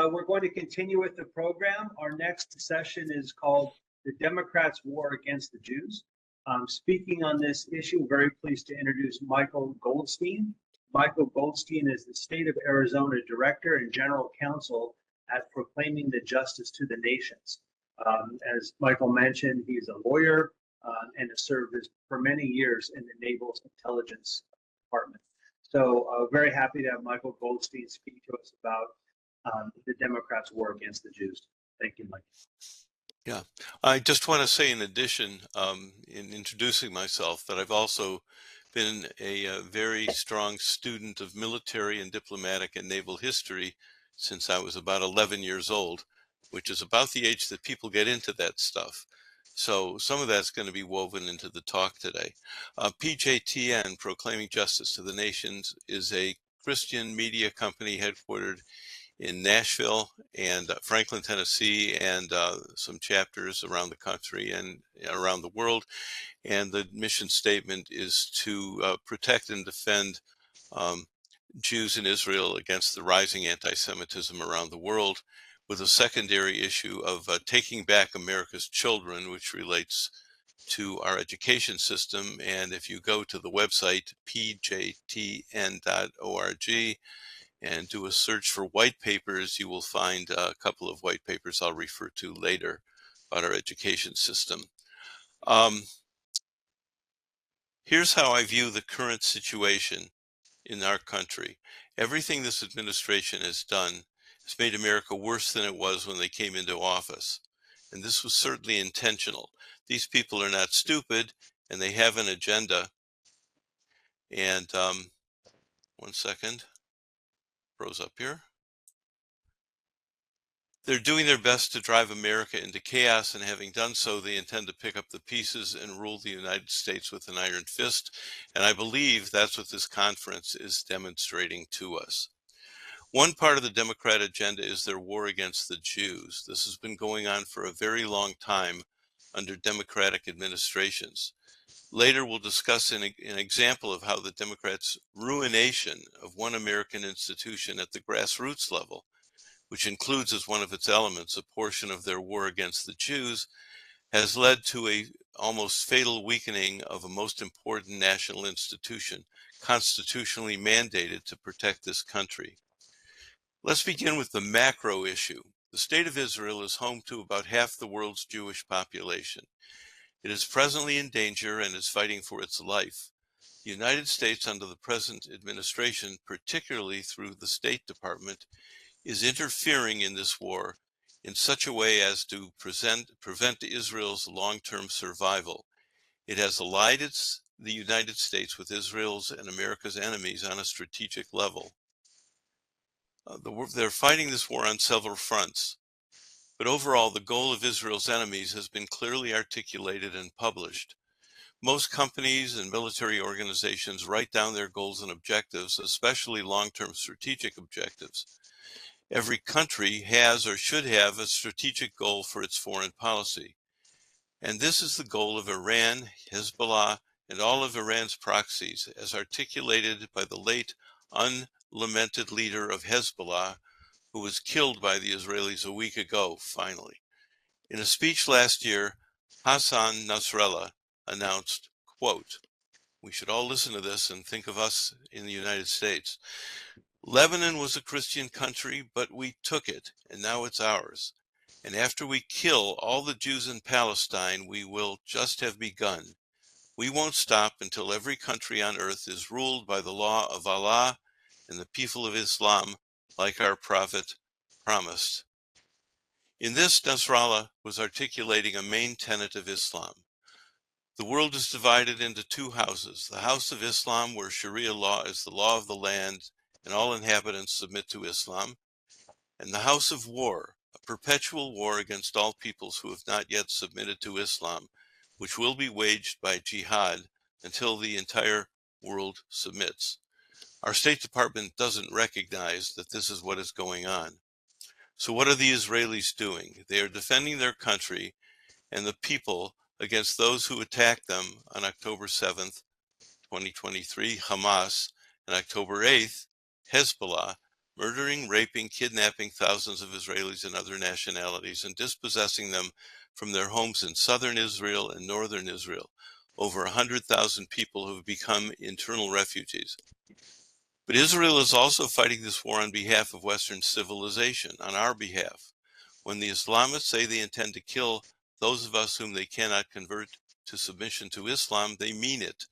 We're going to continue with the program. Our next session is called The Democrats' War Against the Jews. Speaking on this issue, very pleased to introduce Michael Goldstein. Michael Goldstein is the State of Arizona Director and General Counsel at Proclaiming the Justice to the Nations. As Michael mentioned, he's a lawyer and has served for many years in the Naval Intelligence Department. So very happy to have Michael Goldstein speak to us about the Democrats' war against the Jews. Thank you, Mike. Yeah, I just want to say in addition, in introducing myself, that I've also been a very strong student of military and diplomatic and naval history since I was about 11 years old, which is about the age that people get into that stuff. So some of that's going to be woven into the talk today. PJTN, Proclaiming Justice to the Nations, is a Christian media company headquartered in Nashville and Franklin, Tennessee, and some chapters around the country and around the world. And the mission statement is to protect and defend Jews in Israel against the rising anti-Semitism around the world, with a secondary issue of taking back America's children, which relates to our education system. And if you go to the website pjtn.org and do a search for white papers, you will find a couple of white papers I'll refer to later about our education system. Here's how I view the current situation in our country. Everything this administration has done has made America worse than it was when they came into office. And this was certainly intentional. These people are not stupid, and they have an agenda. And one second, froze up here. They're doing their best to drive America into chaos, and having done so, they intend to pick up the pieces and rule the United States with an iron fist. And I believe that's what this conference is demonstrating to us. One part of the Democrat agenda is their war against the Jews. This has been going on for a very long time under Democratic administrations. Later, we'll discuss an example of how the Democrats' ruination of one American institution at the grassroots level, which includes as one of its elements a portion of their war against the Jews, has led to a almost fatal weakening of a most important national institution, constitutionally mandated to protect this country. Let's begin with the macro issue. The State of Israel is home to about half the world's Jewish population. It is presently in danger and is fighting for its life. The United States, under the present administration, particularly through the State Department, is interfering in this war in such a way as to prevent Israel's long-term survival. It has allied the United States with Israel's and America's enemies on a strategic level. They're fighting this war on several fronts, but overall the goal of Israel's enemies has been clearly articulated and published. Most companies and military organizations write down their goals and objectives, especially long-term strategic objectives. Every country has or should have a strategic goal for its foreign policy. And this is the goal of Iran, Hezbollah, and all of Iran's proxies, as articulated by the late unlamented leader of Hezbollah, who was killed by the Israelis a week ago, finally. In a speech last year, Hassan Nasrallah announced, quote, we should all listen to this and think of us in the United States. Lebanon was a Christian country, but we took it, and now it's ours. And after we kill all the Jews in Palestine, we will just have begun. We won't stop until every country on earth is ruled by the law of Allah and the people of Islam, like our prophet promised. In this, Nasrallah was articulating a main tenet of Islam. The world is divided into two houses, the house of Islam, where Sharia law is the law of the land and all inhabitants submit to Islam, and the house of war, a perpetual war against all peoples who have not yet submitted to Islam, which will be waged by jihad until the entire world submits. Our State Department doesn't recognize that this is what is going on. So what are the Israelis doing? They are defending their country and the people against those who attacked them on October 7th, 2023, Hamas, and October 8th, Hezbollah, murdering, raping, kidnapping thousands of Israelis and other nationalities and dispossessing them from their homes in southern Israel and northern Israel. Over 100,000 people who have become internal refugees. But Israel is also fighting this war on behalf of Western civilization, on our behalf. When the Islamists say they intend to kill those of us whom they cannot convert to submission to Islam, they mean it.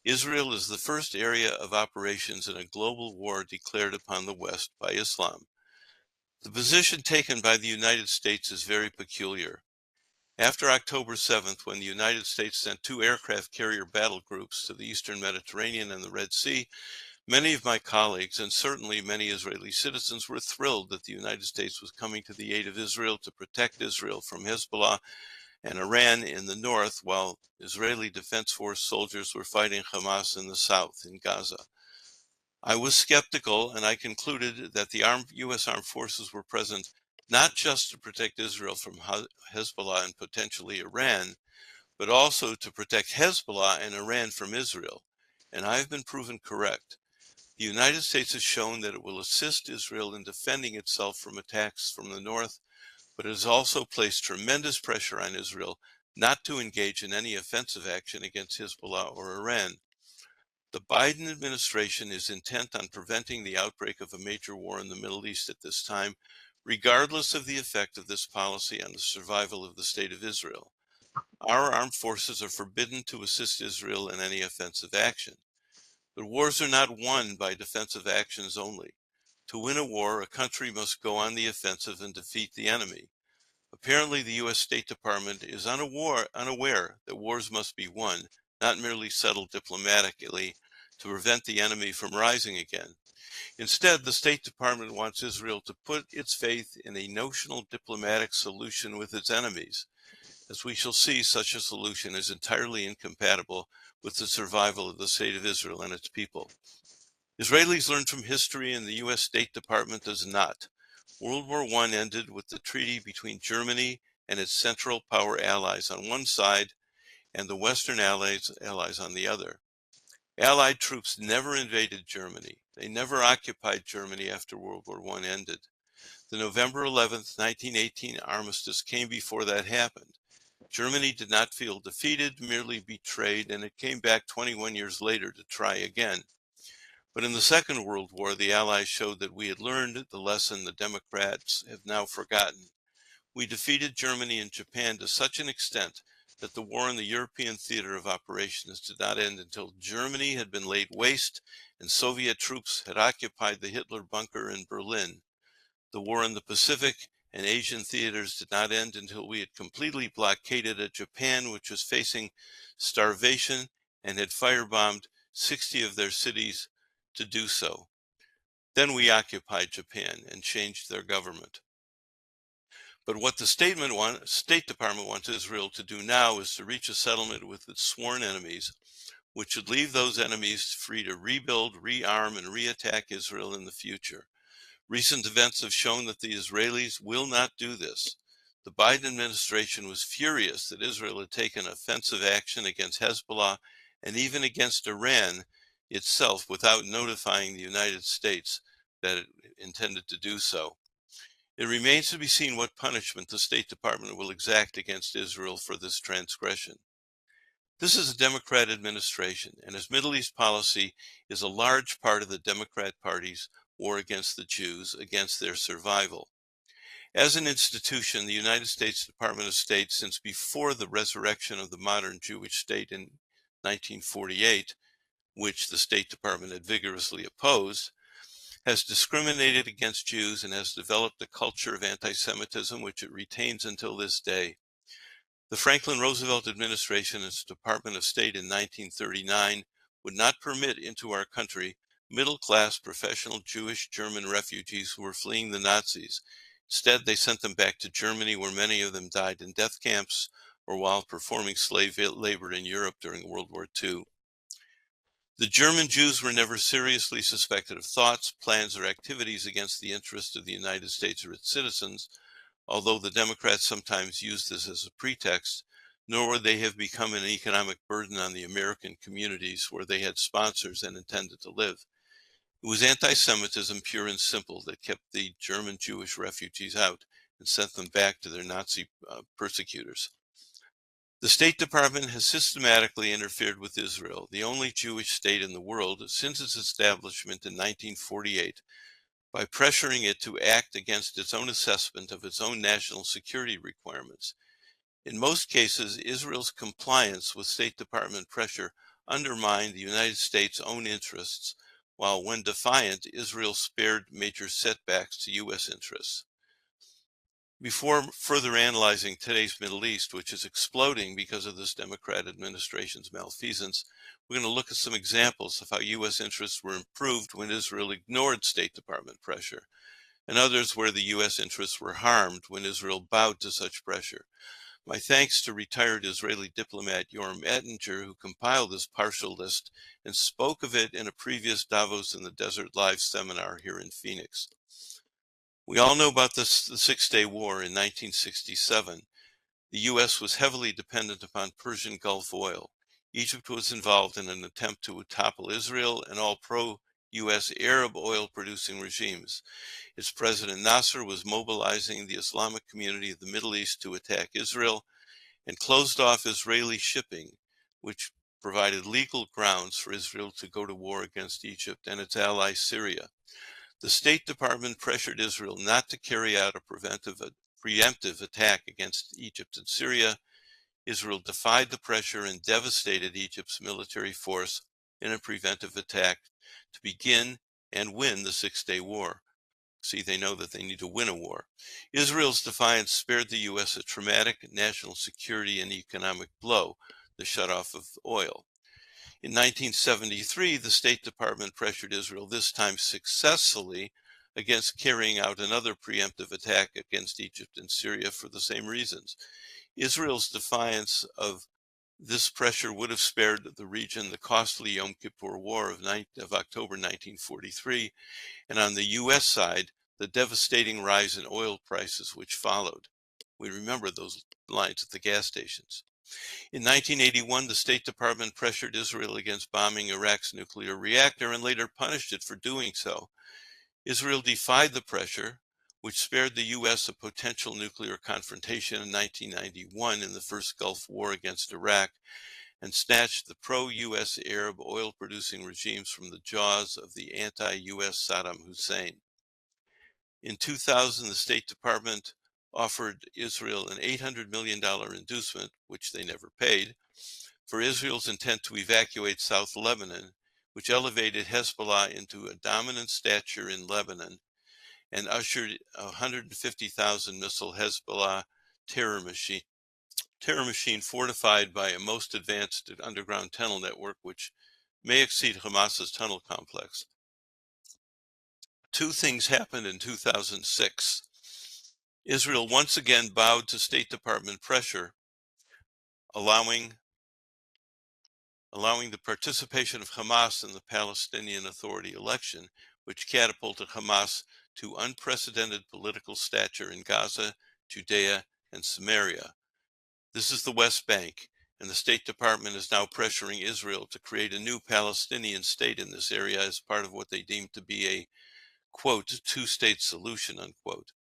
Israel is the first area of operations in a global war declared upon the West by Islam. The position taken by the United States is very peculiar. After October 7th, when the United States sent 2 aircraft carrier battle groups to the Eastern Mediterranean and the Red Sea, many of my colleagues, and certainly many Israeli citizens, were thrilled that the United States was coming to the aid of Israel to protect Israel from Hezbollah and Iran in the north, while Israeli Defense Force soldiers were fighting Hamas in the south, in Gaza. I was skeptical, and I concluded that the U.S. armed forces were present not just to protect Israel from Hezbollah and potentially Iran, but also to protect Hezbollah and Iran from Israel. And I have been proven correct. The United States has shown that it will assist Israel in defending itself from attacks from the north, but it has also placed tremendous pressure on Israel not to engage in any offensive action against Hezbollah or Iran. The Biden administration is intent on preventing the outbreak of a major war in the Middle East at this time, regardless of the effect of this policy on the survival of the State of Israel. Our armed forces are forbidden to assist Israel in any offensive action. But wars are not won by defensive actions only. To win a war, a country must go on the offensive and defeat the enemy. Apparently, the U.S. State Department is unaware that wars must be won, not merely settled diplomatically to prevent the enemy from rising again. Instead, the State Department wants Israel to put its faith in a notional diplomatic solution with its enemies. As we shall see, such a solution is entirely incompatible with the survival of the State of Israel and its people. Israelis learn from history, and the U.S. State Department does not. World War I ended with the treaty between Germany and its Central Power allies on one side and the Western allies on the other. Allied troops never invaded Germany. They never occupied Germany after World War I ended. The November 11th, 1918 armistice came before that happened. Germany did not feel defeated, merely betrayed, and it came back 21 years later to try again. But in the Second World War, the Allies showed that we had learned the lesson the Democrats have now forgotten. We defeated Germany and Japan to such an extent that the war in the European theater of operations did not end until Germany had been laid waste and Soviet troops had occupied the Hitler bunker in Berlin. The war in the Pacific and Asian theaters did not end until we had completely blockaded a Japan which was facing starvation and had firebombed 60 of their cities to do so. Then we occupied Japan and changed their government. But what the State Department wants Israel to do now is to reach a settlement with its sworn enemies, which would leave those enemies free to rebuild, rearm, and reattack Israel in the future. Recent events have shown that the Israelis will not do this. The Biden administration was furious that Israel had taken offensive action against Hezbollah and even against Iran itself without notifying the United States that it intended to do so. It remains to be seen what punishment the State Department will exact against Israel for this transgression. This is a Democrat administration, and its Middle East policy is a large part of the Democrat Party's war against the Jews, against their survival. As an institution, the United States Department of State, since before the resurrection of the modern Jewish state in 1948, which the State Department had vigorously opposed, has discriminated against Jews and has developed a culture of antisemitism which it retains until this day. The Franklin Roosevelt administration and its Department of State in 1939 would not permit into our country middle-class professional Jewish German refugees who were fleeing the Nazis. Instead, they sent them back to Germany, where many of them died in death camps or while performing slave labor in Europe during World War II. The German Jews were never seriously suspected of thoughts, plans, or activities against the interests of the United States or its citizens, although the Democrats sometimes use this as a pretext, nor would they have become an economic burden on the American communities where they had sponsors and intended to live. It was anti-Semitism pure and simple that kept the German Jewish refugees out and sent them back to their Nazi persecutors. The State Department has systematically interfered with Israel, the only Jewish state in the world, since its establishment in 1948, by pressuring it to act against its own assessment of its own national security requirements. In most cases, Israel's compliance with State Department pressure undermined the United States' own interests, while when defiant, Israel spared major setbacks to U.S. interests. Before further analyzing today's Middle East, which is exploding because of this Democrat administration's malfeasance, we're going to look at some examples of how U.S. interests were improved when Israel ignored State Department pressure, and others where the U.S. interests were harmed when Israel bowed to such pressure. My thanks to retired Israeli diplomat Yoram Ettinger, who compiled this partial list and spoke of it in a previous Davos in the Desert Live seminar here in Phoenix. We all know about the Six-Day War in 1967. The U.S. was heavily dependent upon Persian Gulf oil. Egypt was involved in an attempt to topple Israel and all pro-U.S. Arab oil-producing regimes. Its President Nasser was mobilizing the Islamic community of the Middle East to attack Israel and closed off Israeli shipping, which provided legal grounds for Israel to go to war against Egypt and its ally Syria. The State Department pressured Israel not to carry out a preemptive attack against Egypt and Syria. Israel defied the pressure and devastated Egypt's military force in a preventive attack to begin and win the Six-Day War. See, they know that they need to win a war. Israel's defiance spared the U.S. a traumatic national security and economic blow, the shutoff of oil. In 1973, the State Department pressured Israel, this time successfully, against carrying out another preemptive attack against Egypt and Syria for the same reasons. Israel's defiance of this pressure would have spared the region the costly Yom Kippur War of October 1943, and on the U.S. side, the devastating rise in oil prices which followed. We remember those lines at the gas stations. In 1981, the State Department pressured Israel against bombing Iraq's nuclear reactor and later punished it for doing so. Israel defied the pressure, which spared the U.S. a potential nuclear confrontation in 1991 in the first Gulf War against Iraq, and snatched the pro-U.S. Arab oil-producing regimes from the jaws of the anti-U.S. Saddam Hussein. In 2000, the State Department offered Israel an $800 million inducement, which they never paid, for Israel's intent to evacuate South Lebanon, which elevated Hezbollah into a dominant stature in Lebanon and ushered a 150,000 missile Hezbollah terror machine fortified by a most advanced underground tunnel network, which may exceed Hamas's tunnel complex. Two things happened in 2006. Israel once again bowed to State Department pressure, allowing the participation of Hamas in the Palestinian Authority election, which catapulted Hamas to unprecedented political stature in Gaza, Judea, and Samaria. This is the West Bank, and the State Department is now pressuring Israel to create a new Palestinian state in this area as part of what they deem to be a, quote, two-state solution, unquote.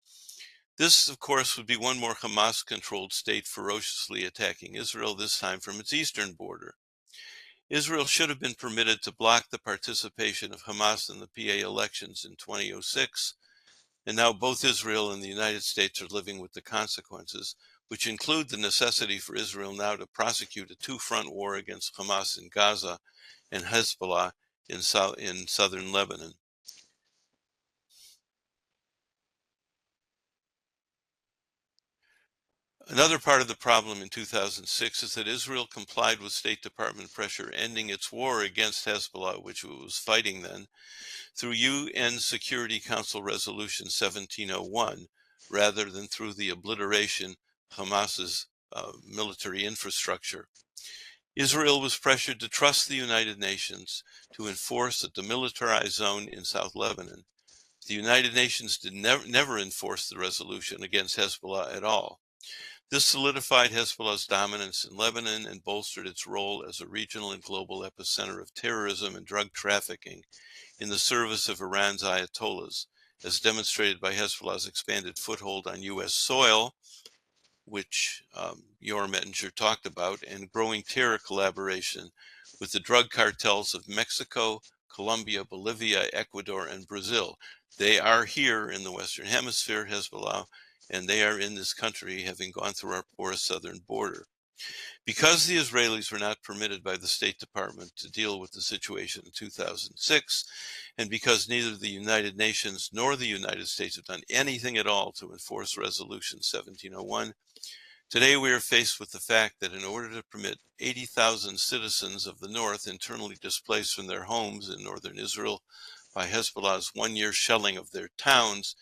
This, of course, would be one more Hamas-controlled state ferociously attacking Israel, this time from its eastern border. Israel should have been permitted to block the participation of Hamas in the PA elections in 2006, and now both Israel and the United States are living with the consequences, which include the necessity for Israel now to prosecute a two-front war against Hamas in Gaza and Hezbollah in southern Lebanon. Another part of the problem in 2006 is that Israel complied with State Department pressure, ending its war against Hezbollah, which it was fighting then, through UN Security Council Resolution 1701, rather than through the obliteration of Hamas's military infrastructure. Israel was pressured to trust the United Nations to enforce a demilitarized zone in South Lebanon. The United Nations never enforced the resolution against Hezbollah at all. This solidified Hezbollah's dominance in Lebanon and bolstered its role as a regional and global epicenter of terrorism and drug trafficking in the service of Iran's Ayatollahs, as demonstrated by Hezbollah's expanded foothold on U.S. soil, which Yoram Ettinger talked about, and growing terror collaboration with the drug cartels of Mexico, Colombia, Bolivia, Ecuador, and Brazil. They are here in the Western Hemisphere, Hezbollah, and they are in this country, having gone through our porous southern border. Because the Israelis were not permitted by the State Department to deal with the situation in 2006, and because neither the United Nations nor the United States have done anything at all to enforce Resolution 1701, today we are faced with the fact that in order to permit 80,000 citizens of the north internally displaced from their homes in northern Israel by Hezbollah's one-year shelling of their towns,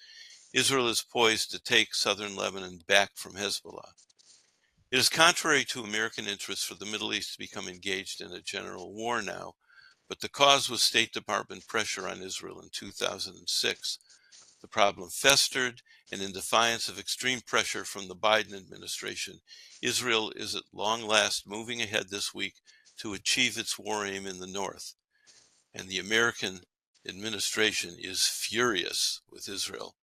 Israel is poised to take southern Lebanon back from Hezbollah. It is contrary to American interests for the Middle East to become engaged in a general war now, but the cause was State Department pressure on Israel in 2006. The problem festered, and in defiance of extreme pressure from the Biden administration, Israel is at long last moving ahead this week to achieve its war aim in the north. And the American administration is furious with Israel.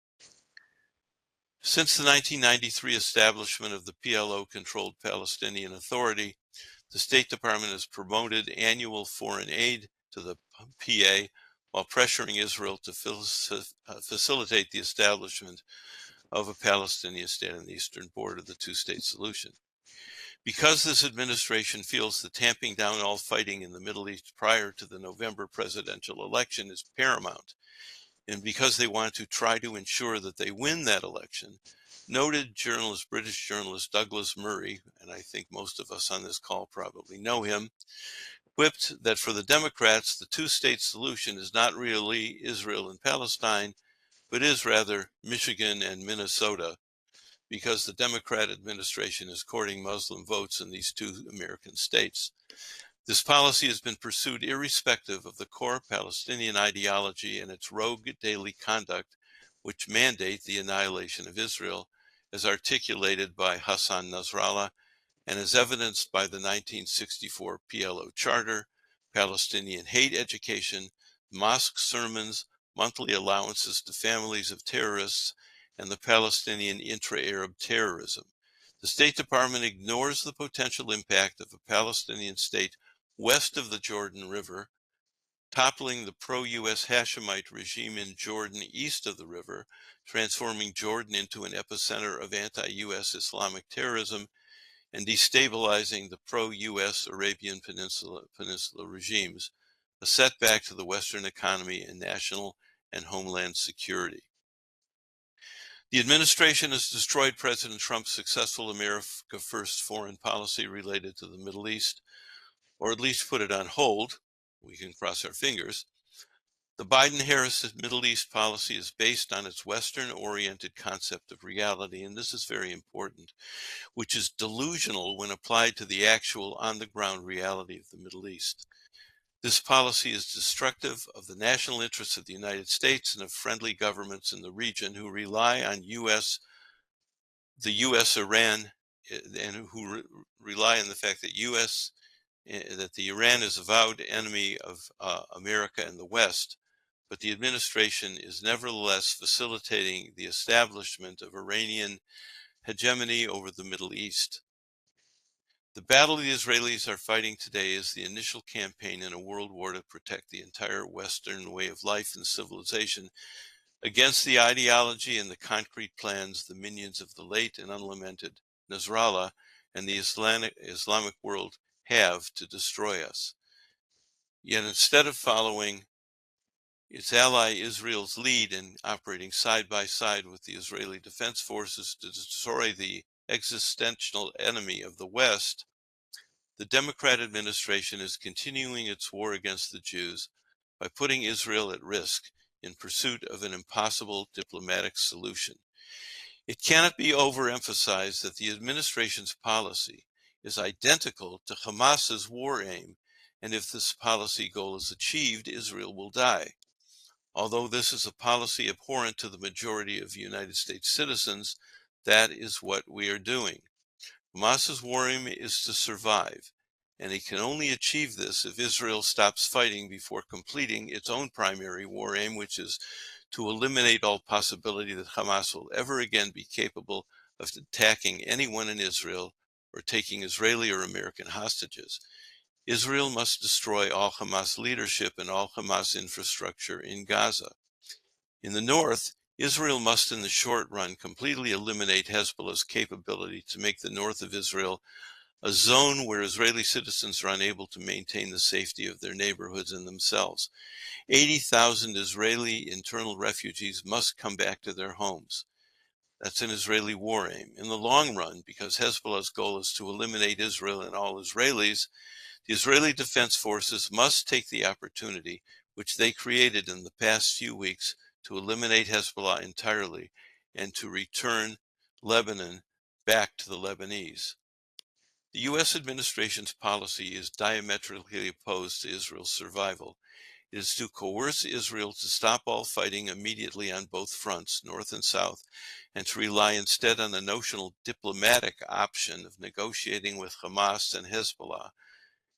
Since the 1993 establishment of the PLO-controlled Palestinian Authority, the State Department has promoted annual foreign aid to the PA while pressuring Israel to facilitate the establishment of a Palestinian state on the eastern border of the two-state solution. Because this administration feels that tamping down all fighting in the Middle East prior to the November presidential election is paramount, and because they want to try to ensure that they win that election, noted British journalist Douglas Murray, and I think most of us on this call probably know him, quipped that for the Democrats, the two-state solution is not really Israel and Palestine, but is rather Michigan and Minnesota, because the Democrat administration is courting Muslim votes in these two American states. This policy has been pursued irrespective of the core Palestinian ideology and its rogue daily conduct, which mandate the annihilation of Israel, as articulated by Hassan Nasrallah and as evidenced by the 1964 PLO Charter, Palestinian hate education, mosque sermons, monthly allowances to families of terrorists, and the Palestinian intra-Arab terrorism. The State Department ignores the potential impact of a Palestinian state west of the Jordan River, toppling the pro-U.S. Hashemite regime in Jordan east of the river, transforming Jordan into an epicenter of anti-U.S. Islamic terrorism, and destabilizing the pro-U.S. Arabian Peninsula regimes, a setback to the Western economy and national and homeland security. The administration has destroyed President Trump's successful America First foreign policy related to the Middle East, or at least put it on hold. We can cross our fingers. The Biden-Harris Middle East policy is based on its Western-oriented concept of reality, and this is very important, which is delusional when applied to the actual on-the-ground reality of the Middle East. This policy is destructive of the national interests of the United States and of friendly governments in the region who rely on the U.S.-Iran, and who rely on the fact that the Iran is a avowed enemy of America and the West, but the administration is nevertheless facilitating the establishment of Iranian hegemony over the Middle East. The battle the Israelis are fighting today is the initial campaign in a world war to protect the entire Western way of life and civilization against the ideology and the concrete plans the minions of the late and unlamented Nasrallah and the Islamic world have to destroy us. Yet instead of following its ally Israel's lead in operating side by side with the Israeli Defense Forces to destroy the existential enemy of the West, the Democrat administration is continuing its war against the Jews by putting Israel at risk in pursuit of an impossible diplomatic solution. It cannot be overemphasized that the administration's policy is identical to Hamas's war aim, and if this policy goal is achieved, Israel will die. Although this is a policy abhorrent to the majority of United States citizens, that is what we are doing. Hamas's war aim is to survive, and it can only achieve this if Israel stops fighting before completing its own primary war aim, which is to eliminate all possibility that Hamas will ever again be capable of attacking anyone in Israel or taking Israeli or American hostages. Israel must destroy all Hamas leadership and all Hamas infrastructure in Gaza. In the north, Israel must in the short run completely eliminate Hezbollah's capability to make the north of Israel a zone where Israeli citizens are unable to maintain the safety of their neighborhoods and themselves. 80,000 Israeli internal refugees must come back to their homes. That's an Israeli war aim. In the long run, because Hezbollah's goal is to eliminate Israel and all Israelis, the Israeli Defense Forces must take the opportunity, which they created in the past few weeks, to eliminate Hezbollah entirely and to return Lebanon back to the Lebanese. The U.S. administration's policy is diametrically opposed to Israel's survival. It is to coerce Israel to stop all fighting immediately on both fronts, north and south, and to rely instead on the notional diplomatic option of negotiating with Hamas and Hezbollah.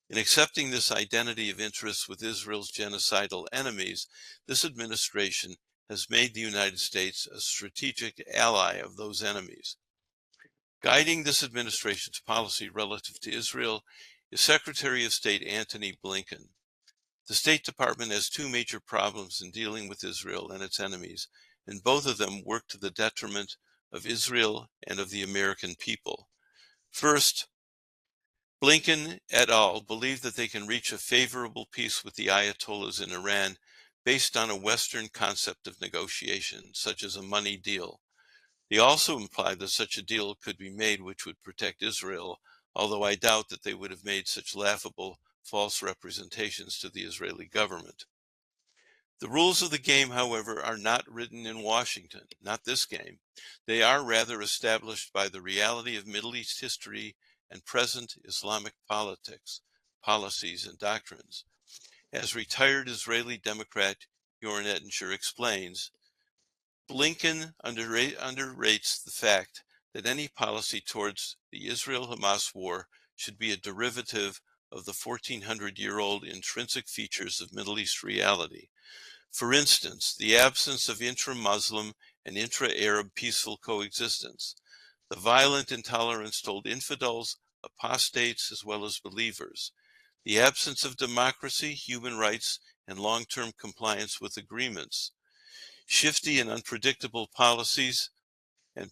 In accepting this identity of interests with Israel's genocidal enemies, this administration has made the United States a strategic ally of those enemies. Guiding this administration's policy relative to Israel is Secretary of State Antony Blinken. The State Department has two major problems in dealing with Israel and its enemies, and both of them work to the detriment of Israel and of the American people. First, Blinken et al. Believe that they can reach a favorable peace with the Ayatollahs in Iran based on a Western concept of negotiation, such as a money deal. They also imply that such a deal could be made which would protect Israel, although I doubt that they would have made such laughable, false representations to the Israeli government. The rules of the game, however, are not written in Washington, not this game. They are rather established by the reality of Middle East history and present Islamic politics, policies, and doctrines. As retired Israeli Democrat Jorn Ettinger explains, Blinken underrates the fact that any policy towards the Israel-Hamas war should be a derivative of the 1400-year-old intrinsic features of Middle East reality. For instance, the absence of intra-Muslim and intra-Arab peaceful coexistence, the violent intolerance toward infidels, apostates, as well as believers, the absence of democracy, human rights, and long-term compliance with agreements, shifty and unpredictable policies, and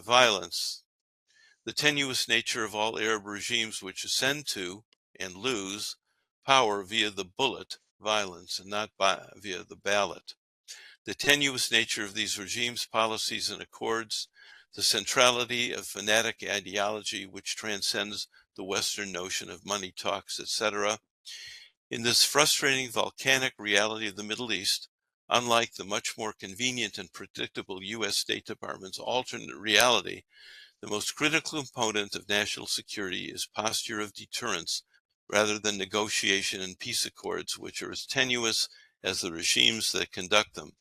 violence, the tenuous nature of all Arab regimes which ascend to and lose power via the bullet, violence, and not via the ballot, the tenuous nature of these regimes, policies, and accords, the centrality of fanatic ideology which transcends the Western notion of money talks, etc. In this frustrating volcanic reality of the Middle East, unlike the much more convenient and predictable U.S. State Department's alternate reality, the most critical component of national security is posture of deterrence rather than negotiation and peace accords, which are as tenuous as the regimes that conduct them.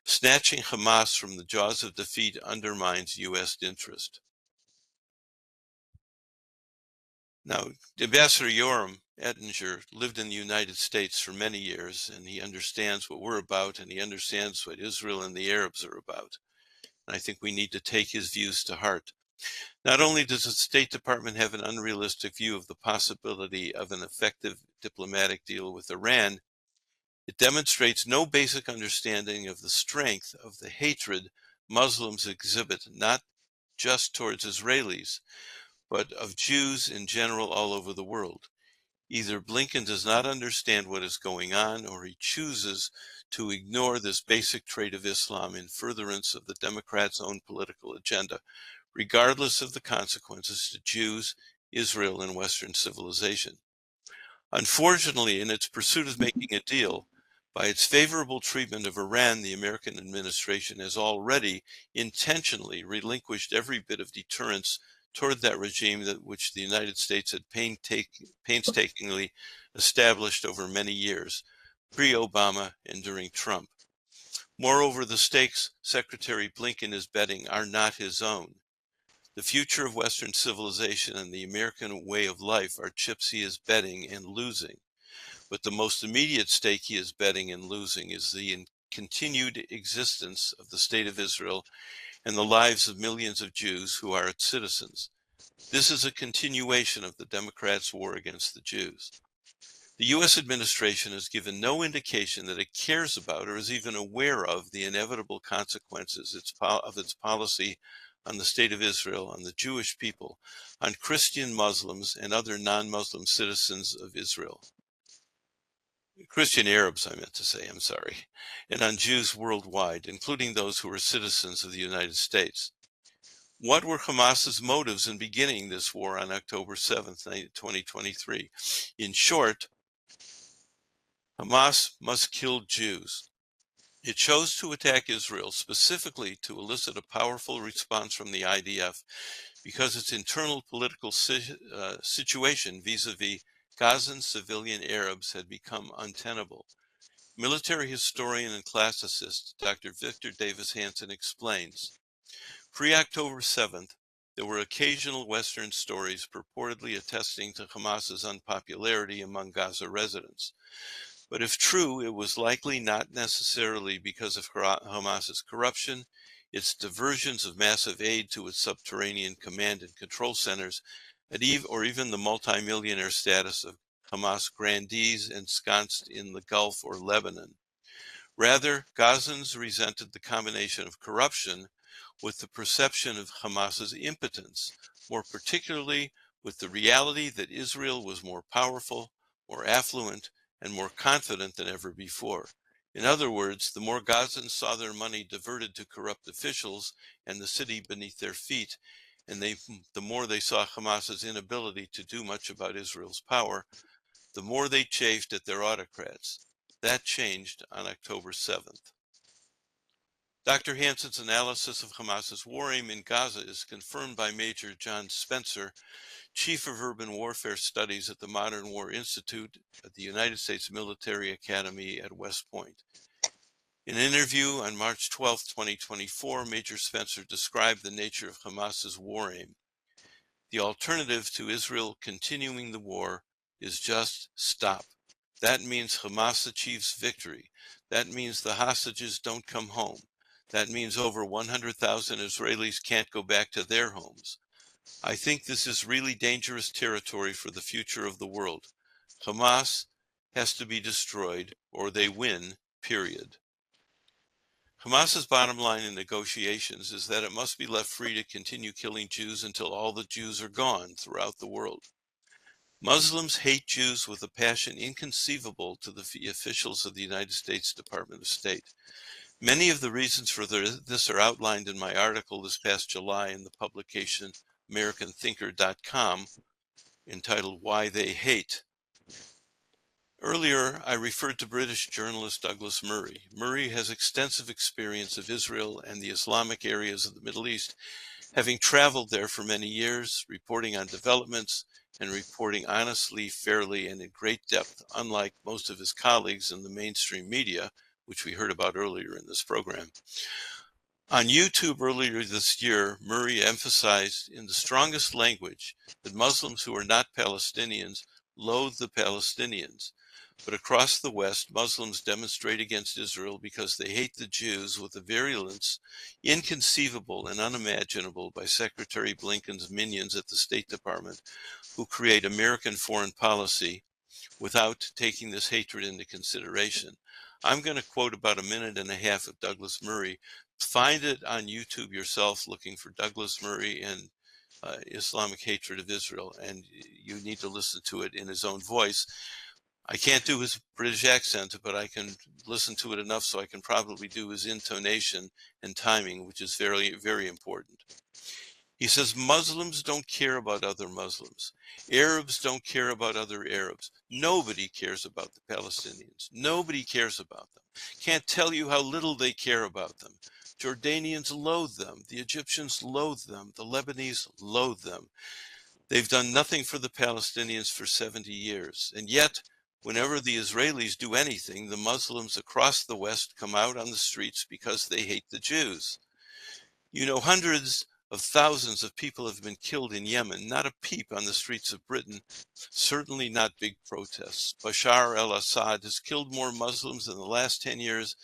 Snatching Hamas from the jaws of defeat undermines U.S. interest. Now, Ambassador Jorn Ettinger lived in the United States for many years, and he understands what we're about, and he understands what Israel and the Arabs are about. And I think we need to take his views to heart. Not only does the State Department have an unrealistic view of the possibility of an effective diplomatic deal with Iran, it demonstrates no basic understanding of the strength of the hatred Muslims exhibit, not just towards Israelis, but of Jews in general all over the world. Either Blinken does not understand what is going on, or he chooses to ignore this basic trait of Islam in furtherance of the Democrats' own political agenda, regardless of the consequences to Jews, Israel, and Western civilization. Unfortunately, in its pursuit of making a deal, by its favorable treatment of Iran, the American administration has already intentionally relinquished every bit of deterrence toward that regime which the United States had painstakingly established over many years, pre-Obama and during Trump. Moreover, the stakes Secretary Blinken is betting are not his own. The future of Western civilization and the American way of life are chips he is betting and losing. But the most immediate stake he is betting and losing is the continued existence of the State of Israel and the lives of millions of Jews who are its citizens. This is a continuation of the Democrats' war against the Jews. The U.S. administration has given no indication that it cares about or is even aware of the inevitable consequences of its policy on the State of Israel, on the Jewish people, on Christian Muslims and other non-Muslim citizens of Israel. Christian Arabs, I meant to say, I'm sorry, and on Jews worldwide, including those who are citizens of the United States. What were Hamas's motives in beginning this war on October 7th, 2023? In short, Hamas must kill Jews. It chose to attack Israel specifically to elicit a powerful response from the IDF because its internal political situation vis-a-vis Gazan civilian Arabs had become untenable. Military historian and classicist Dr. Victor Davis Hanson explains, pre-October 7th, there were occasional Western stories purportedly attesting to Hamas's unpopularity among Gaza residents. But if true, it was likely not necessarily because of Hamas's corruption, its diversions of massive aid to its subterranean command and control centers, or even the multimillionaire status of Hamas grandees ensconced in the Gulf or Lebanon. Rather, Gazans resented the combination of corruption with the perception of Hamas's impotence, more particularly with the reality that Israel was more powerful, more affluent, and more confident than ever before. In other words, the more Gazans saw their money diverted to corrupt officials and the city beneath their feet, and the more they saw Hamas's inability to do much about Israel's power, the more they chafed at their autocrats. That changed on October 7th. Dr. Hanson's analysis of Hamas's war aim in Gaza is confirmed by Major John Spencer, Chief of Urban Warfare Studies at the Modern War Institute at the United States Military Academy at West Point. In an interview on March 12, 2024, Major Spencer described the nature of Hamas's war aim. The alternative to Israel continuing the war is just stop. That means Hamas achieves victory. That means the hostages don't come home. That means over 100,000 Israelis can't go back to their homes. I think this is really dangerous territory for the future of the world. Hamas has to be destroyed or they win, period. Hamas's bottom line in negotiations is that it must be left free to continue killing Jews until all the Jews are gone throughout the world. Muslims hate Jews with a passion inconceivable to the officials of the United States Department of State. Many of the reasons for this are outlined in my article this past July in the publication AmericanThinker.com entitled Why They Hate. Earlier, I referred to British journalist Douglas Murray. Murray has extensive experience of Israel and the Islamic areas of the Middle East, having traveled there for many years, reporting on developments and reporting honestly, fairly, and in great depth, unlike most of his colleagues in the mainstream media, which we heard about earlier in this program. On YouTube earlier this year, Murray emphasized in the strongest language that Muslims who are not Palestinians loathe the Palestinians. But across the West, Muslims demonstrate against Israel because they hate the Jews with a virulence inconceivable and unimaginable by Secretary Blinken's minions at the State Department, who create American foreign policy without taking this hatred into consideration. I'm going to quote about a minute and a half of Douglas Murray. Find it on YouTube yourself, looking for Douglas Murray and Islamic hatred of Israel, and you need to listen to it in his own voice. I can't do his British accent, but I can listen to it enough so I can probably do his intonation and timing, which is very, very important. He says, Muslims don't care about other Muslims. Arabs don't care about other Arabs. Nobody cares about the Palestinians. Nobody cares about them. Can't tell you how little they care about them. Jordanians loathe them. The Egyptians loathe them. The Lebanese loathe them. They've done nothing for the Palestinians for 70 years. And yet, whenever the Israelis do anything, the Muslims across the West come out on the streets because they hate the Jews. You know, hundreds of thousands of people have been killed in Yemen, not a peep on the streets of Britain, certainly not big protests. Bashar al-Assad has killed more Muslims in the last 10 years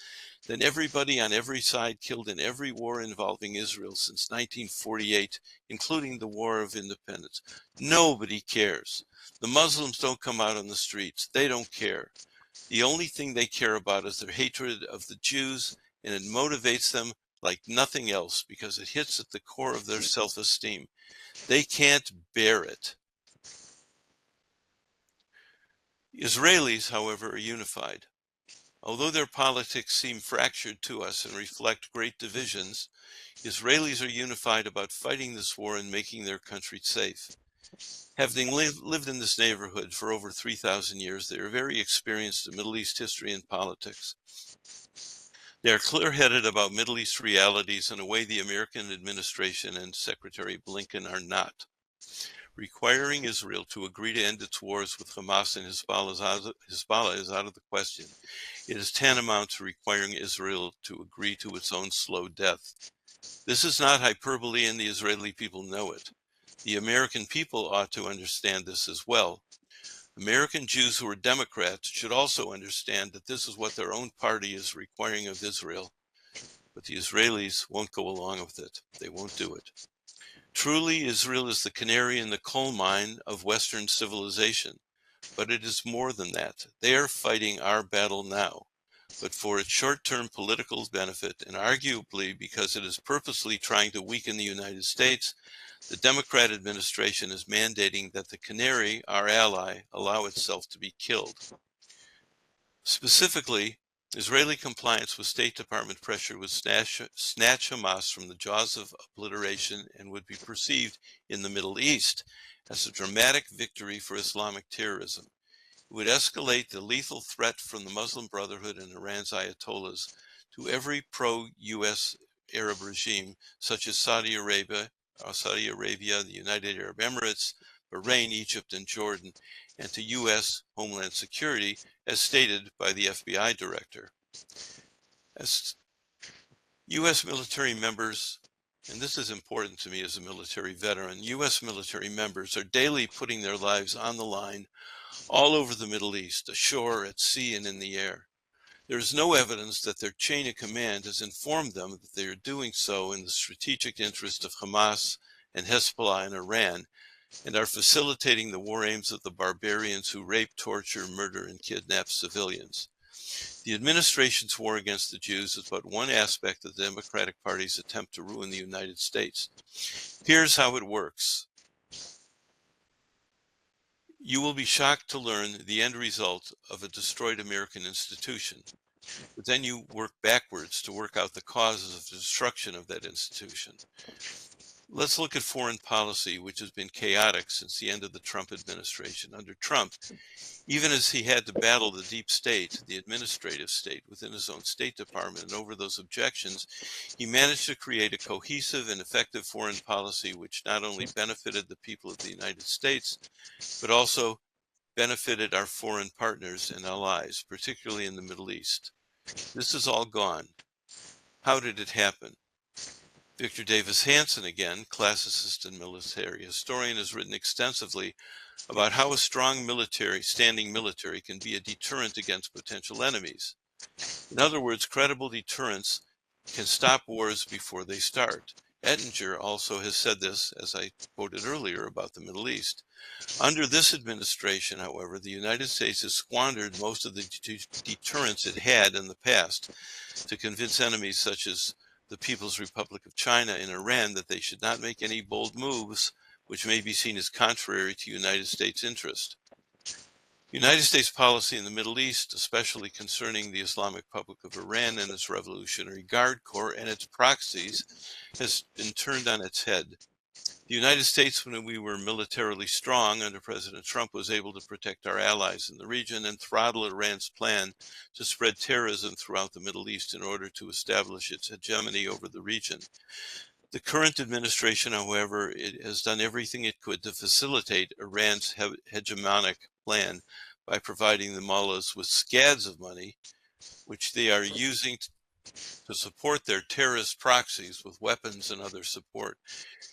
than everybody on every side killed in every war involving Israel since 1948, including the War of Independence. Nobody cares. The Muslims don't come out on the streets. They don't care. The only thing they care about is their hatred of the Jews, and it motivates them like nothing else because it hits at the core of their self-esteem. They can't bear it. Israelis, however, are unified. Although their politics seem fractured to us and reflect great divisions, Israelis are unified about fighting this war and making their country safe. Having lived in this neighborhood for over 3,000 years, they are very experienced in Middle East history and politics. They are clear-headed about Middle East realities in a way the American administration and Secretary Blinken are not. Requiring Israel to agree to end its wars with Hamas and Hezbollah is out of the question. It is tantamount to requiring Israel to agree to its own slow death. This is not hyperbole, and the Israeli people know it. The American people ought to understand this as well. American Jews who are Democrats should also understand that this is what their own party is requiring of Israel, but the Israelis won't go along with it. They won't do it. Truly, Israel is the canary in the coal mine of Western civilization, but it is more than that. They are fighting our battle now, but for its short-term political benefit, and arguably because it is purposely trying to weaken the United States, the Democrat administration is mandating that the canary, our ally, allow itself to be killed. Specifically, Israeli compliance with State Department pressure would snatch Hamas from the jaws of obliteration and would be perceived in the Middle East as a dramatic victory for Islamic terrorism. It would escalate the lethal threat from the Muslim Brotherhood and Iran's Ayatollahs to every pro-U.S. Arab regime, such as Saudi Arabia, the United Arab Emirates, Bahrain, Egypt, and Jordan, and to U.S. Homeland Security, as stated by the FBI director. As U.S. military members, and this is important to me as a military veteran, U.S. military members are daily putting their lives on the line all over the Middle East, ashore, at sea, and in the air. There is no evidence that their chain of command has informed them that they are doing so in the strategic interest of Hamas and Hezbollah and Iran, and are facilitating the war aims of the barbarians who rape, torture, murder, and kidnap civilians. The administration's war against the Jews is but one aspect of the Democratic Party's attempt to ruin the United States. Here's how it works. You will be shocked to learn the end result of a destroyed American institution, but then you work backwards to work out the causes of the destruction of that institution. Let's look at foreign policy, which has been chaotic since the end of the Trump administration. Under Trump, even as he had to battle the deep state, the administrative state within his own State Department, and over those objections, he managed to create a cohesive and effective foreign policy which not only benefited the people of the United States, but also benefited our foreign partners and allies, particularly in the Middle East. This is all gone. How did it happen? Victor Davis Hanson, again, classicist and military historian, has written extensively about how a strong standing military can be a deterrent against potential enemies. In other words, credible deterrence can stop wars before they start. Ettinger also has said this, as I quoted earlier about the Middle East. Under this administration, however, the United States has squandered most of the deterrence it had in the past to convince enemies such as the People's Republic of China and Iran that they should not make any bold moves which may be seen as contrary to United States interest. United States policy in the Middle East, especially concerning the Islamic Republic of Iran and its Revolutionary Guard Corps and its proxies, has been turned on its head. The United States, when we were militarily strong under President Trump, was able to protect our allies in the region and throttle Iran's plan to spread terrorism throughout the Middle East in order to establish its hegemony over the region. The current administration, however, it has done everything it could to facilitate Iran's hegemonic plan by providing the mullahs with scads of money, which they are using to support their terrorist proxies with weapons and other support.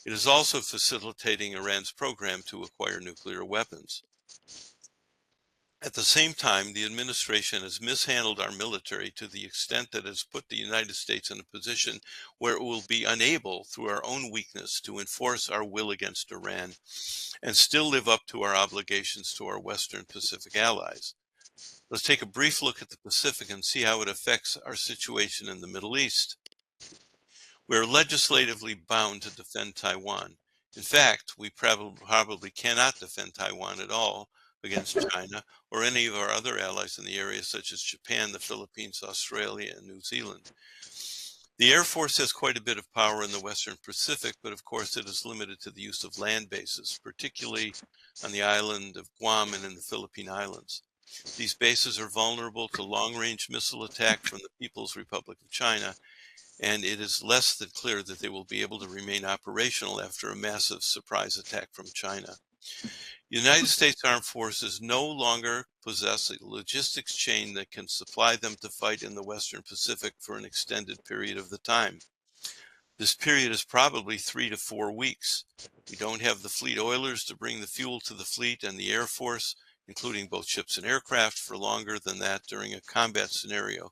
It is also facilitating Iran's program to acquire nuclear weapons. At the same time, the administration has mishandled our military to the extent that it has put the United States in a position where it will be unable, through our own weakness, to enforce our will against Iran and still live up to our obligations to our Western Pacific allies. Let's take a brief look at the Pacific and see how it affects our situation in the Middle East. We are legislatively bound to defend Taiwan. In fact, we probably cannot defend Taiwan at all against China or any of our other allies in the area, such as Japan, the Philippines, Australia, and New Zealand. The Air Force has quite a bit of power in the Western Pacific, but of course it is limited to the use of land bases, particularly on the island of Guam and in the Philippine Islands. These bases are vulnerable to long-range missile attack from the People's Republic of China, and it is less than clear that they will be able to remain operational after a massive surprise attack from China. United States Armed Forces no longer possess a logistics chain that can supply them to fight in the Western Pacific for an extended period of the time. This period is probably 3 to 4 weeks. We don't have the fleet oilers to bring the fuel to the fleet and the Air Force, including both ships and aircraft, for longer than that during a combat scenario.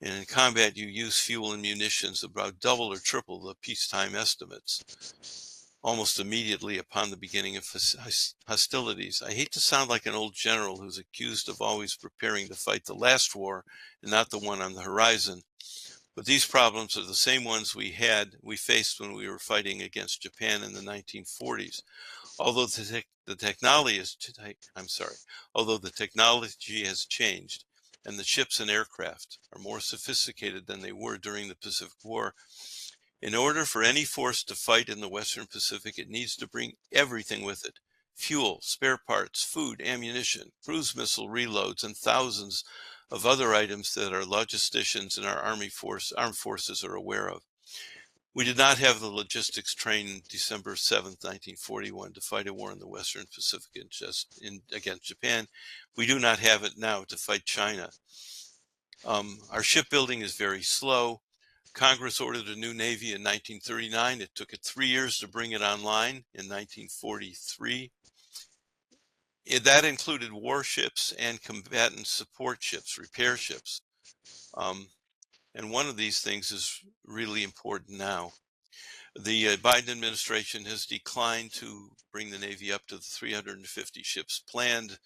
And in combat, you use fuel and munitions about double or triple the peacetime estimates, almost immediately upon the beginning of hostilities. I hate to sound like an old general who's accused of always preparing to fight the last war and not the one on the horizon, but these problems are the same ones we faced when we were fighting against Japan in the 1940s. Although the technology has changed, and the ships and aircraft are more sophisticated than they were during the Pacific War, in order for any force to fight in the Western Pacific, it needs to bring everything with it: fuel, spare parts, food, ammunition, cruise missile reloads, and thousands of other items that our logisticians and our armed forces are aware of. We did not have the logistics train December 7th, 1941 to fight a war in the Western Pacific against Japan. We do not have it now to fight China. Our shipbuilding is very slow. Congress ordered a new Navy in 1939. It took it 3 years to bring it online in 1943. That included warships and combatant support ships, repair ships. And one of these things is really important now. The Biden administration has declined to bring the Navy up to the 350 ships planned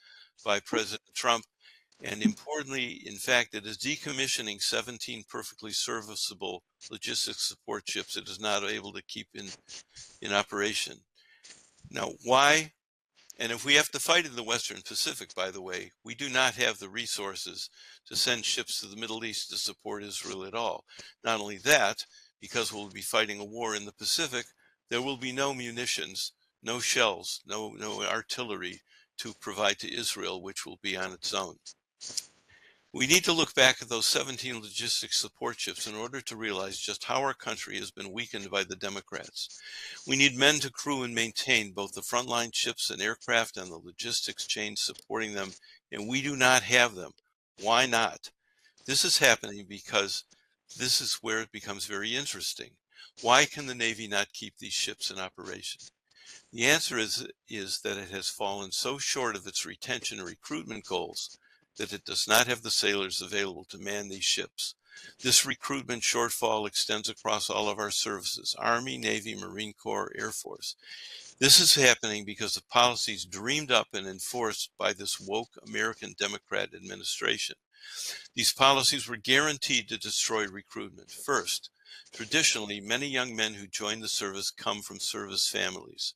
by President Trump. And importantly, in fact, it is decommissioning 17 perfectly serviceable logistics support ships it is not able to keep in operation. Now, why? And if we have to fight in the Western Pacific, by the way, we do not have the resources to send ships to the Middle East to support Israel at all. Not only that, because we'll be fighting a war in the Pacific, there will be no munitions, no shells, no artillery to provide to Israel, which will be on its own. We need to look back at those 17 logistics support ships in order to realize just how our country has been weakened by the Democrats. We need men to crew and maintain both the frontline ships and aircraft and the logistics chain supporting them, and we do not have them. Why not? This is happening because this is where it becomes very interesting. Why can the Navy not keep these ships in operation? The answer is that it has fallen so short of its retention and recruitment goals that it does not have the sailors available to man these ships. This recruitment shortfall extends across all of our services: Army, Navy, Marine Corps, Air Force. This is happening because of policies dreamed up and enforced by this woke American Democrat administration. These policies were guaranteed to destroy recruitment. First, traditionally, many young men who join the service come from service families.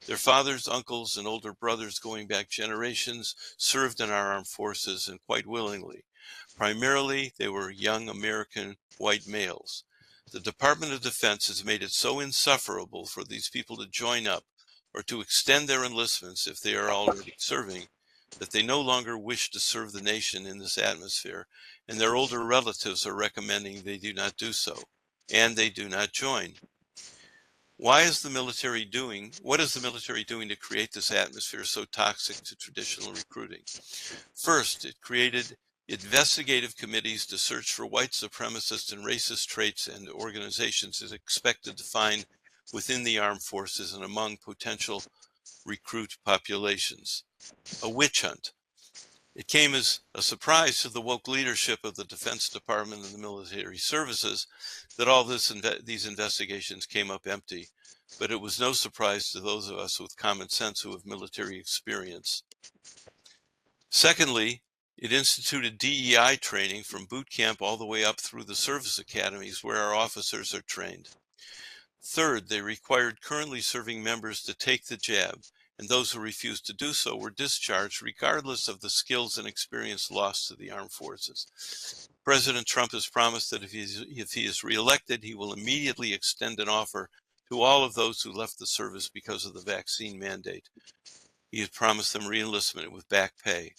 Their fathers, uncles, and older brothers going back generations served in our armed forces, and quite willingly. Primarily, they were young American white males. The Department of Defense has made it so insufferable for these people to join up or to extend their enlistments if they are already serving, that they no longer wish to serve the nation in this atmosphere, and their older relatives are recommending they do not do so, and they do not join. What is the military doing to create this atmosphere so toxic to traditional recruiting? First, it created Investigative committees to search for white supremacist and racist traits and organizations is expected to find within the armed forces and among potential recruit populations. A witch hunt. It came as a surprise to the woke leadership of the Defense Department and the military services that all these investigations came up empty, but it was no surprise to those of us with common sense who have military experience. Secondly, it instituted DEI training from boot camp all the way up through the service academies where our officers are trained. Third, they required currently serving members to take the jab, and those who refused to do so were discharged regardless of the skills and experience lost to the armed forces. President Trump has promised that if he is reelected, he will immediately extend an offer to all of those who left the service because of the vaccine mandate. He has promised them reenlistment with back pay.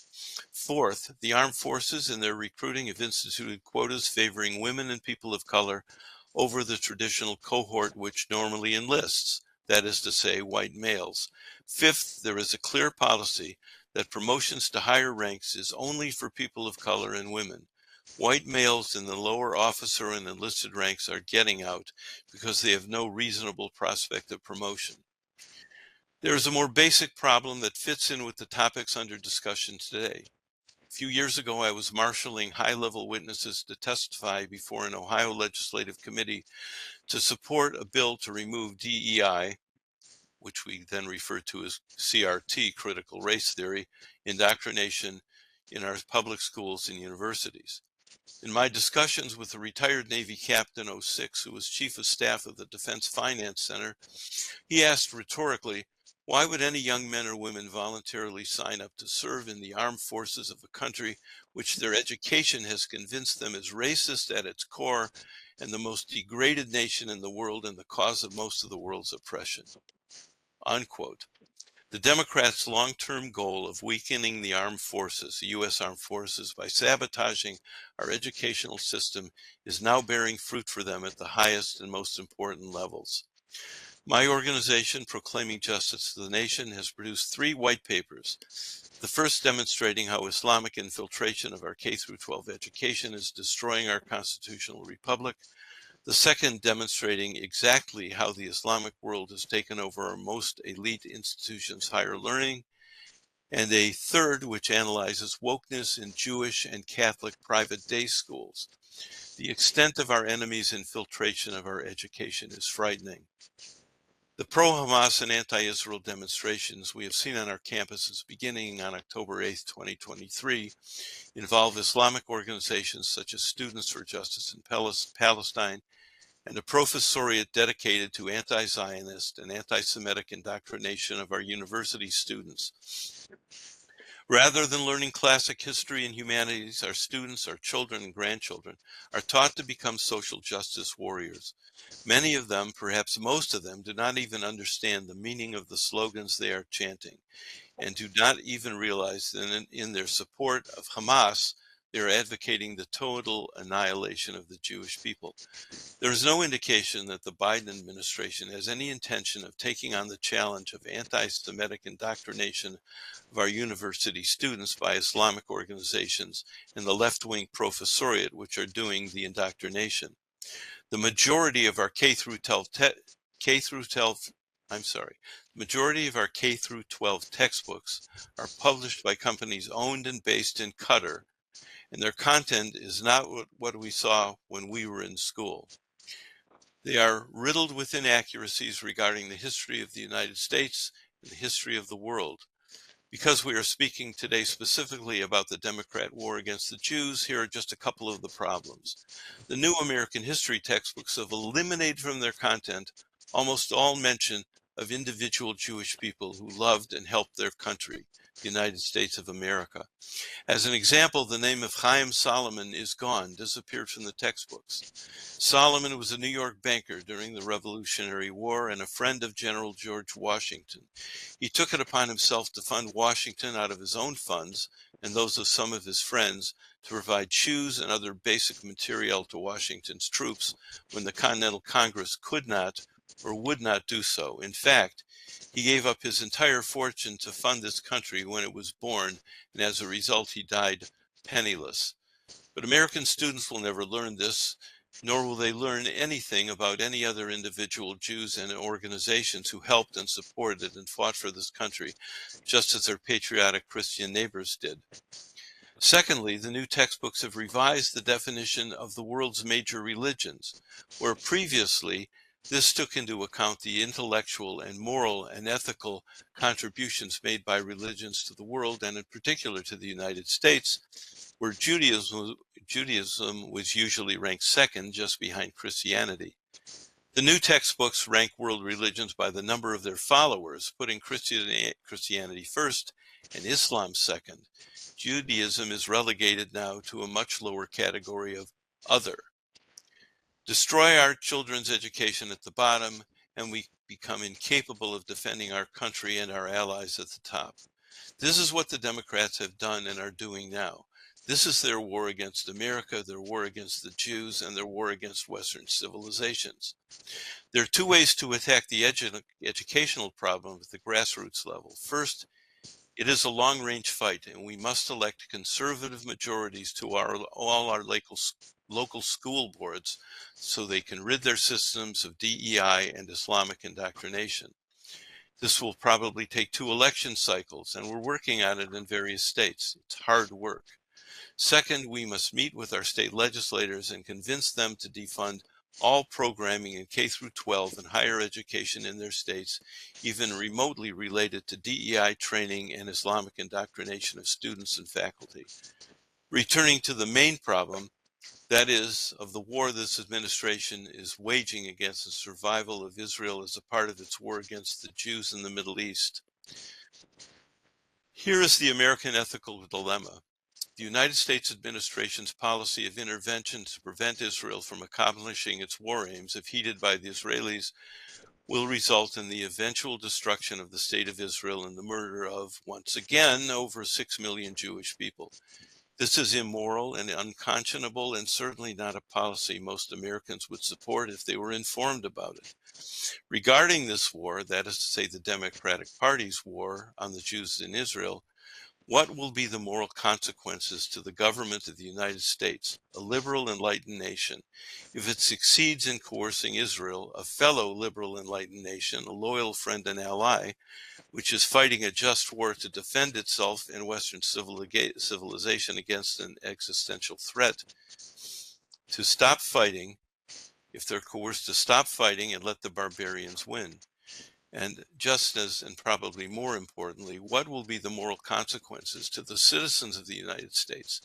Fourth, the armed forces in their recruiting have instituted quotas favoring women and people of color over the traditional cohort which normally enlists, that is to say, white males. Fifth, there is a clear policy that promotions to higher ranks is only for people of color and women. White males in the lower officer and enlisted ranks are getting out because they have no reasonable prospect of promotion. There is a more basic problem that fits in with the topics under discussion today. A few years ago, I was marshaling high-level witnesses to testify before an Ohio legislative committee to support a bill to remove DEI, which we then refer to as CRT, critical race theory, indoctrination in our public schools and universities. In my discussions with a retired Navy Captain 06, who was Chief of Staff of the Defense Finance Center, he asked rhetorically, why would any young men or women voluntarily sign up to serve in the armed forces of a country which their education has convinced them is racist at its core and the most degraded nation in the world and the cause of most of the world's oppression? Unquote. The Democrats' long-term goal of weakening the armed forces, the U.S. armed forces, by sabotaging our educational system is now bearing fruit for them at the highest and most important levels. My organization, Proclaiming Justice to the Nation, has produced 3 white papers. The first demonstrating how Islamic infiltration of our K-12 education is destroying our constitutional republic. The second demonstrating exactly how the Islamic world has taken over our most elite institutions' higher learning. And a third which analyzes wokeness in Jewish and Catholic private day schools. The extent of our enemies' infiltration of our education is frightening. The pro-Hamas and anti-Israel demonstrations we have seen on our campuses beginning on October 8, 2023, involve Islamic organizations such as Students for Justice in Palestine and a professoriate dedicated to anti-Zionist and anti-Semitic indoctrination of our university students. Rather than learning classic history and humanities, our students, our children and grandchildren are taught to become social justice warriors. Many of them, perhaps most of them, do not even understand the meaning of the slogans they are chanting and do not even realize that in their support of Hamas, they are advocating the total annihilation of the Jewish people. There is no indication that the Biden administration has any intention of taking on the challenge of anti-Semitic indoctrination of our university students by Islamic organizations and the left-wing professoriate, which are doing the indoctrination. The majority of our K-12 textbooks are published by companies owned and based in Qatar, and their content is not what we saw when we were in school. They are riddled with inaccuracies regarding the history of the United States and the history of the world. Because we are speaking today specifically about the Democrat war against the Jews, here are just a couple of the problems. The new American history textbooks have eliminated from their content almost all mention of individual Jewish people who loved and helped their country, the United States of America. As an example, the name of Chaim Solomon is gone, disappeared from the textbooks. Solomon was a New York banker during the Revolutionary War and a friend of General George Washington. He took it upon himself to fund Washington out of his own funds and those of some of his friends to provide shoes and other basic materiel to Washington's troops when the Continental Congress could not or would not do so. In fact, he gave up his entire fortune to fund this country when it was born, and as a result, he died penniless. But American students will never learn this, nor will they learn anything about any other individual Jews and organizations who helped and supported and fought for this country, just as their patriotic Christian neighbors did. Secondly, the new textbooks have revised the definition of the world's major religions, where previously this took into account the intellectual and moral and ethical contributions made by religions to the world, and in particular to the United States, where Judaism was usually ranked second, just behind Christianity. The new textbooks rank world religions by the number of their followers, putting Christianity first and Islam second. Judaism is relegated now to a much lower category of other. Destroy our children's education at the bottom, and we become incapable of defending our country and our allies at the top. This is what the Democrats have done and are doing now. This is their war against America, their war against the Jews, and their war against Western civilizations. There are two ways to attack the educational problem at the grassroots level. First, it is a long-range fight, and we must elect conservative majorities to all our local school boards so they can rid their systems of DEI and Islamic indoctrination. This will probably take 2 election cycles, and we're working on it in various states. It's hard work. Second, we must meet with our state legislators and convince them to defund all programming in K-12 and higher education in their states, even remotely related to DEI training and Islamic indoctrination of students and faculty. Returning to the main problem, that is, of the war this administration is waging against the survival of Israel as a part of its war against the Jews in the Middle East. Here is the American ethical dilemma. The United States administration's policy of intervention to prevent Israel from accomplishing its war aims, if heeded by the Israelis, will result in the eventual destruction of the state of Israel and the murder of, once again, over 6 million Jewish people. This is immoral and unconscionable, and certainly not a policy most Americans would support if they were informed about it. Regarding this war, that is to say the Democratic Party's war on the Jews in Israel, what will be the moral consequences to the government of the United States, a liberal enlightened nation, if it succeeds in coercing Israel, a fellow liberal enlightened nation, a loyal friend and ally, which is fighting a just war to defend itself and Western civilization against an existential threat, to stop fighting, if they're coerced to stop fighting and let the barbarians win? And just as, and probably more importantly, what will be the moral consequences to the citizens of the United States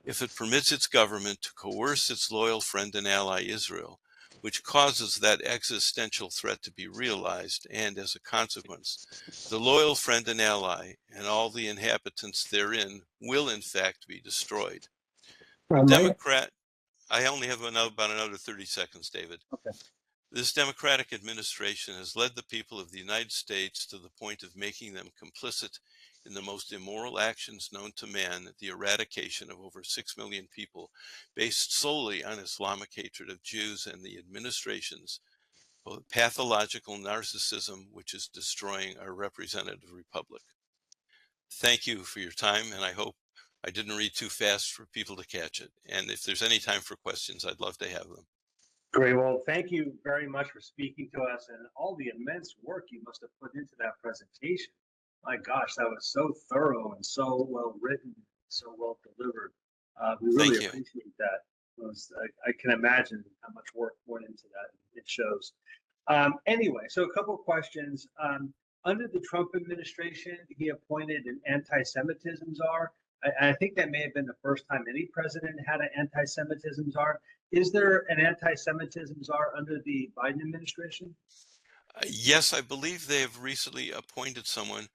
if it permits its government to coerce its loyal friend and ally Israel, which causes that existential threat to be realized, and as a consequence, the loyal friend and ally and all the inhabitants therein will in fact be destroyed? I only have about another 30 seconds, David. Okay. This Democratic administration has led the people of the United States to the point of making them complicit in the most immoral actions known to man, the eradication of over 6 million people, based solely on Islamic hatred of Jews and the administration's pathological narcissism, which is destroying our representative republic. Thank you for your time, and I hope I didn't read too fast for people to catch it. And if there's any time for questions, I'd love to have them. Great. Well, thank you very much for speaking to us and all the immense work you must have put into that presentation. My gosh, that was so thorough and so well written, so well delivered. We really appreciate that. I can imagine how much work went into that. It shows. Anyway, so a couple of questions. Under the Trump administration, he appointed an anti-Semitism czar. I think that may have been the first time any president had an anti-Semitism czar. Is there an anti-Semitism czar under the Biden administration? Yes, I believe they have recently appointed someone.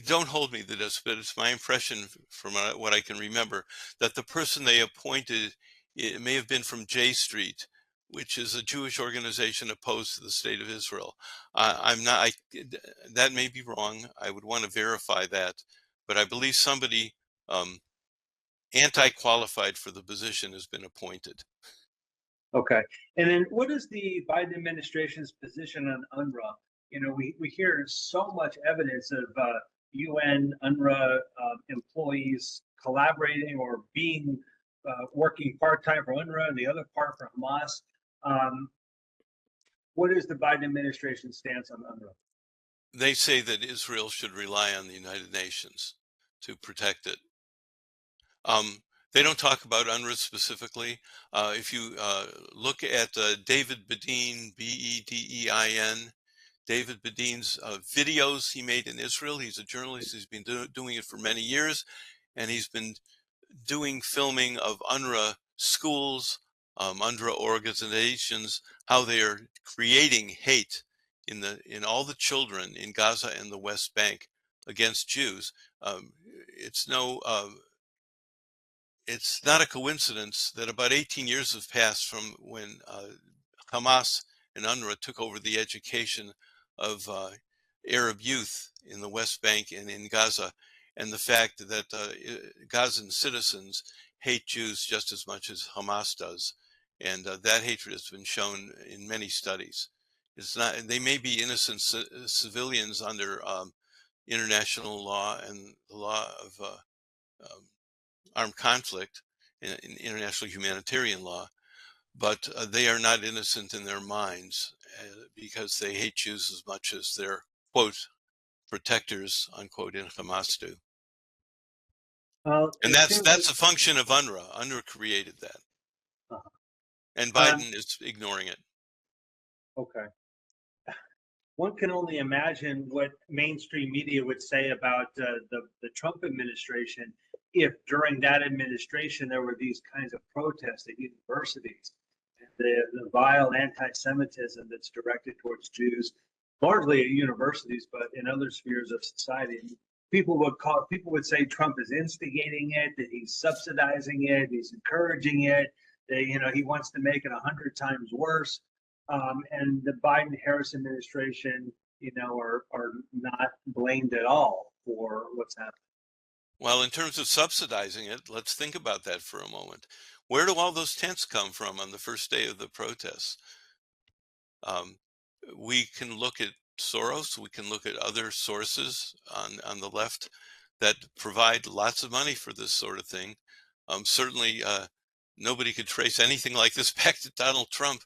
Don't hold me to this, but it's my impression from what I can remember that the person they appointed, it may have been from J Street, which is a Jewish organization opposed to the state of Israel. That may be wrong. I would want to verify that, but I believe somebody anti-qualified for the position has been appointed. Okay. And then what is the Biden administration's position on UNRWA? You know, we hear so much evidence of UN, UNRWA employees collaborating or being working part-time for UNRWA and the other part for Hamas. What is the Biden administration's stance on UNRWA? They say that Israel should rely on the United Nations to protect it. They don't talk about UNRWA specifically. If you look at David Bedin, Bedin, David Bedin's videos he made in Israel, he's a journalist, he's been doing it for many years, and he's been doing filming of UNRWA schools, UNRWA organizations, how they are creating hate in all the children in Gaza and the West Bank against Jews. It's not a coincidence that about 18 years have passed from when Hamas and UNRWA took over the education of Arab youth in the West Bank and in Gaza, and the fact that Gazan citizens hate Jews just as much as Hamas does. And that hatred has been shown in many studies. It's not, they may be innocent civilians under international law and the law of armed conflict in international humanitarian law, but they are not innocent in their minds because they hate Jews as much as their, quote, protectors, unquote, in Hamas do. And that's a function of UNRWA. UNRWA created that. And Biden is ignoring it. Okay. One can only imagine what mainstream media would say about the Trump administration if during that administration there were these kinds of protests at universities, and the vile anti-Semitism that's directed towards Jews, largely at universities, but in other spheres of society. People would say Trump is instigating it, that he's subsidizing it, he's encouraging it, that he wants to make it 100 times worse. And the Biden-Harris administration, are not blamed at all for what's happening. Well, in terms of subsidizing it, let's think about that for a moment. Where do all those tents come from on the first day of the protests? We can look at Soros, we can look at other sources on the left that provide lots of money for this sort of thing. Certainly, nobody could trace anything like this back to Donald Trump.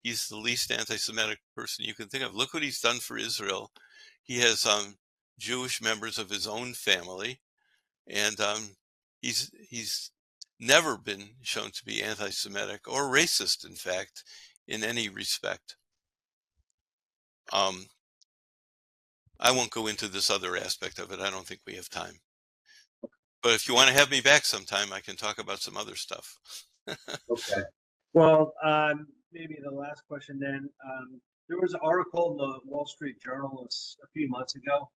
He's the least anti-Semitic person you can think of. Look what he's done for Israel. He has Jewish members of his own family, and he's never been shown to be anti-Semitic or racist, in fact, in any respect. I won't go into this other aspect of it. I don't think we have time. But if you want to have me back sometime, I can talk about some other stuff. Okay. Well, maybe the last question then. There was an article in the Wall Street Journal a few months ago.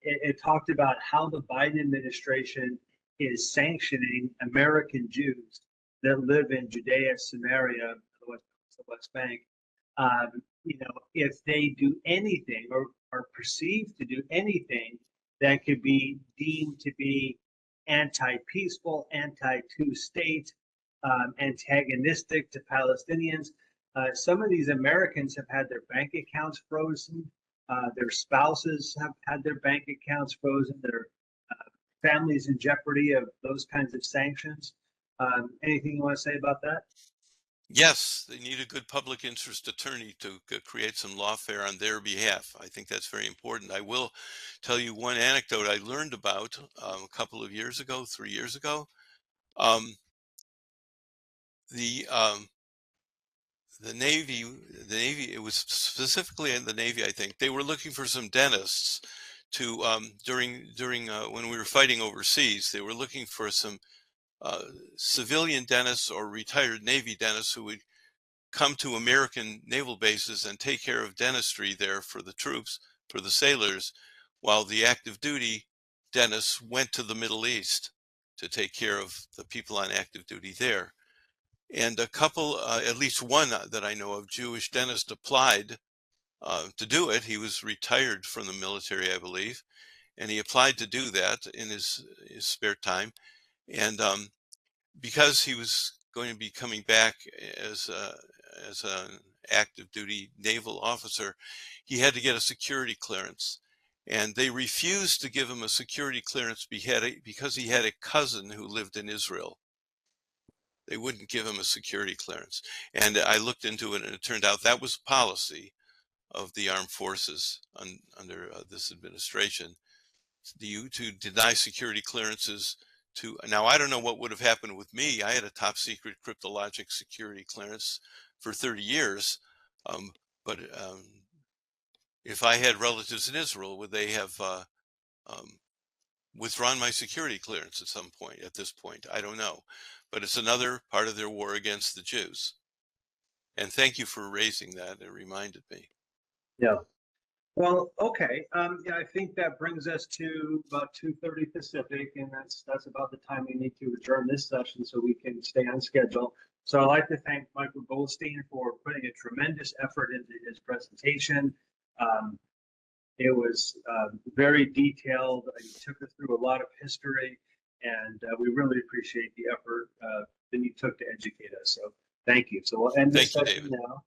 It talked about how the Biden administration is sanctioning American Jews that live in Judea, Samaria, the West Bank. If they do anything or are perceived to do anything that could be deemed to be anti-peaceful, anti-two-state, antagonistic to Palestinians. Some of these Americans have had their bank accounts frozen. Their spouses have had their bank accounts frozen. Their families in jeopardy of those kinds of sanctions. Anything you want to say about that? Yes, they need a good public interest attorney to create some lawfare on their behalf. I think that's very important. I will tell you one anecdote I learned about a couple of years ago, 3 years ago. The Navy, it was specifically in the Navy, I think, they were looking for some dentists to, during when we were fighting overseas, they were looking for some civilian dentists or retired Navy dentists who would come to American naval bases and take care of dentistry there for the troops, for the sailors, while the active duty dentists went to the Middle East to take care of the people on active duty there. And a couple, at least one that I know of, Jewish dentist applied to do it. He was retired from the military, I believe, and he applied to do that in his spare time. And because he was going to be coming back as an active duty naval officer, he had to get a security clearance. And they refused to give him a security clearance because he had a cousin who lived in Israel. They wouldn't give him a security clearance. And I looked into it, and it turned out that was a policy of the armed forces under this administration, to deny security clearances to. Now, I don't know what would have happened with me. I had a top secret cryptologic security clearance for 30 years. But if I had relatives in Israel, would they have withdrawn my security clearance at this point? I don't know. But it's another part of their war against the Jews. And thank you for raising that. It reminded me. Yeah. Well, okay. Yeah, I think that brings us to about 2:30 Pacific, and that's about the time we need to adjourn this session so we can stay on schedule. So I'd like to thank Michael Goldstein for putting a tremendous effort into his presentation. It was very detailed. He took us through a lot of history, and we really appreciate the effort that you took to educate us. So thank you. So we'll end this session now.